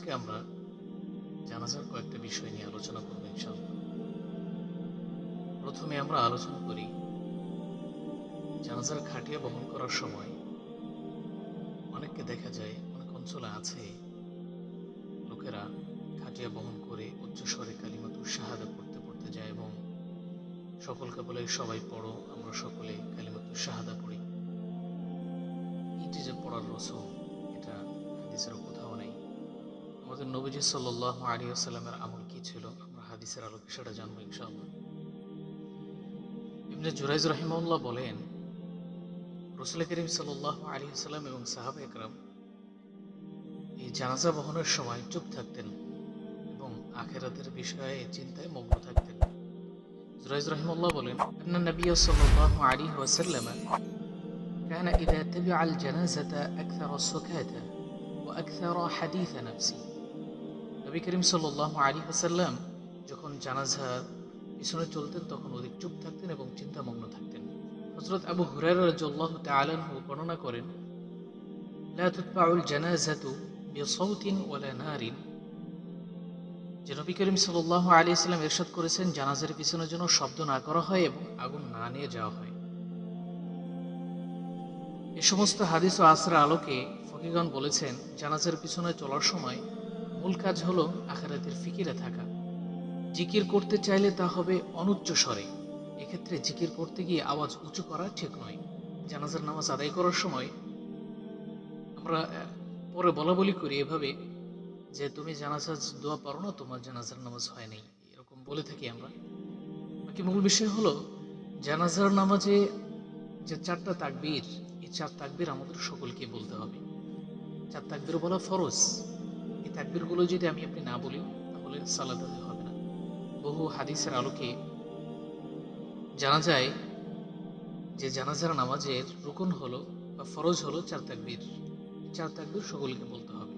আজকে আমরা জানাজার কয়েকটা বিষয় নিয়ে আলোচনা করব ইনশাআল্লাহ। প্রথমে আমরা আলোচনা করি জানাজার খাটিয়া বহন করার সময় অনেককে দেখা যায়, অনেক অঞ্চলে আছে লোকেরা খাটিয়া বহন করে উচ্চস্বরে কালিমাতুশ শাহাদা পড়তে পড়তে যায় এবং সকলকে বলে সবাই পড়ো, আমরা সকলে কালিমাতুশ শাহাদা পড়ি। এটি যে পড়ার রসম, এটা হাদিসের কোথাও নেই। আমাদের নবীজি সাল্লাল্লাহু আলাইহি ওয়াসাল্লামের আমল কি ছিল, আমরা হাদিসের আলোকে সেটা জানবো ইনশাআল্লাহ। ইবনে জুরাইজ রাহিমাহুল্লাহ বলেন, রাসূল করিম সাল্লাল্লাহু আলাইহি ওয়াসাল্লাম এবং সাহাবা একরাম এই জানাজা বহনের সময় চুপ থাকতেন এবং আখিরাতের বিষয়ে চিন্তায় মগ্ন থাকতেন। জুরাইজ রাহিমাহুল্লাহ বলেন, আন্না নবী সাল্লাল্লাহু আলাইহি ওয়াসাল্লাম كان إذا تبع الجنازة أكثر السكات وأكثر حديث نفسه। নবী করিম সাল্লাল্লাহু আলাইহি ওয়াসাল্লাম যখন জানাজার পিছনে চলতেন তখন অধিক চুপ থাকতেন এবং চিন্তামগ্ন থাকতেন। হযরত আবু হুরায়রা রাদিয়াল্লাহু তাআলা আনহু বর্ণনা করেন, লা তুতবাউল জানাজাতু বিসাউতিন ওয়ালা নারিন, যে নবী করিম সাল্লাল্লাহু আলাইহি ওয়াসাল্লাম ইরশাদ করেছেন জানাজার পিছনে যেন শব্দ না করা হয় এবং আগুন না নিয়ে যাওয়া হয়। এই সমস্ত হাদিস ও আসরের আলোকে ফকিহগণ বলেছেন জানাজার পিছনে চলার সময় মূল কাজ হলো আখিরাতের ফিকিরে থাকা। জিকির করতে চাইলে তা হবে অনুচ্চ স্বরে। এক্ষেত্রে জিকির করতে গিয়ে আওয়াজ উঁচু করা ঠিক নয়। জানাজার নামাজ আদায় করার সময় আমরা পরে বলা বলি করি এভাবে যে তুমি জানাজার দোয়া পারো না, তোমার জানাজার নামাজ হয় নাই, এরকম বলে থাকি আমরা। বাকি মূল বিষয় হলো জানাজার নামাজে যে 4টা তাকবীর, এই 4 তাকবীর আমাদের সকলকে বলতে হবে। 4 তাকবীর বলা ফরজ। এই তাকবীরগুলো যদি আমি আপনি না বলি তাহলে সালাত আদায় হবে না। বহু হাদিসের আলোকে জানা যায় যে জানাজার নামাজের রুকন হলো বা ফরজ হলো 4 তাকবীর। 4 তাকবীর সকলকে বলতে হবে।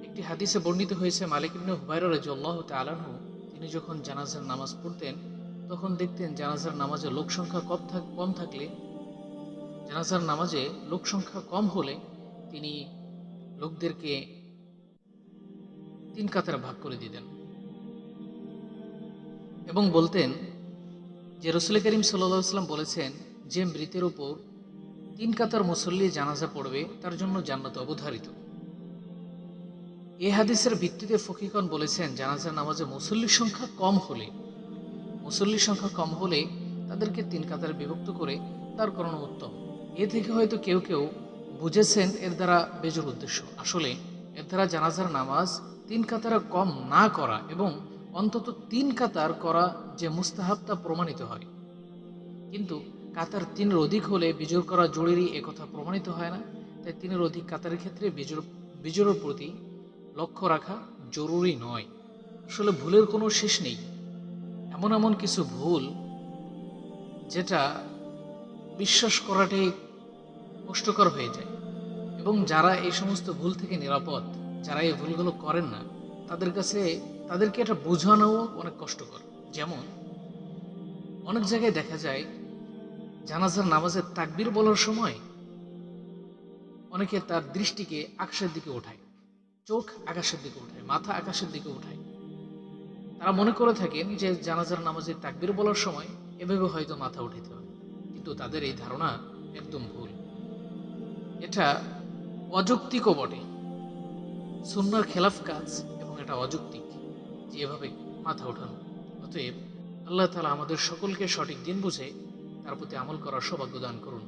একটি হাদিসে বর্ণিত হয়েছে, মালিক ইবনে হুবায়রা রাদিয়াল্লাহু তাআলা আনহু তিনি যখন জানাজার নামাজ পড়তেন তখন দেখতেন জানাজার নামাজে লোক সংখ্যা কম থাকলে, জানাজার নামাজে লোক সংখ্যা কম হলে তিনি লোকদেরকে 3 কাতারে ভাগ করে দিতেন এবং বলতেন যে রাসূল করিম সাল্লাল্লাহু আলাইহি ওয়াসাল্লাম বলেছেন, যে মৃতের উপর 3 কাতার মুসল্লি জানাজা পড়বে তার জন্য জান্নাত অবধারিত। এই হাদিসের ভিত্তিতে ফকিহগণ বলেছেন জানাজার নামাজে মুসল্লির সংখ্যা কম হলে তাদেরকে 3 কাতারে বিভক্ত করে তার করানো উত্তম। এ থেকে হয়তো কেউ কেউ বুঝেছেন এর দ্বারা বেজোর উদ্দেশ্য। আসলে এর দ্বারা জানাজার নামাজ 3 কাতারে কম না করা এবং অন্তত 3 কাতার করা যে মুস্তাহাব তা প্রমাণিত হয়। কিন্তু কাতার 3-এর অধিক হলে বিজোড় করা জরুরি একথা প্রমাণিত হয় না। তাই 3-এর অধিক কাতারের ক্ষেত্রে বিজোড়ের প্রতি লক্ষ্য রাখা জরুরি নয়। আসলে ভুলের কোনো শেষ নেই। এমন কিছু ভুল যেটা বিশ্বাস করাটাই কষ্টকর হয়ে যায় এবং যারা এই সমস্ত ভুল থেকে নিরাপদ, যারা এই ভুলগুলো করেন না, তাদেরকে এটা বোঝানোও অনেক কষ্টকর। যেমন অনেক জায়গায় দেখা যায় জানাজার নামাজের তাকবীর বলার সময় অনেকে তার দৃষ্টিকে আকাশের দিকে ওঠায়, চোখ আকাশের দিকে ওঠায়, মাথা আকাশের দিকে ওঠায়। তারা মনে করে থাকেন যে জানাজার নামাজের তাকবীর বলার সময় এভাবে হয়তো মাথা উঠাতে হবে, কিন্তু তাদের এই ধারণা একদম ভুল। এটা অযৌক্তিকও বটে, সুন্নাহর খেলাফ কাজ এবং এটা অযৌক্তিক যে এভাবে মাথা ওঠানো। অতএব আল্লাহ তাআলা আমাদের সকলকে সঠিক দিন বুঝে তার প্রতি আমল করার সৌভাগ্য দান করুন।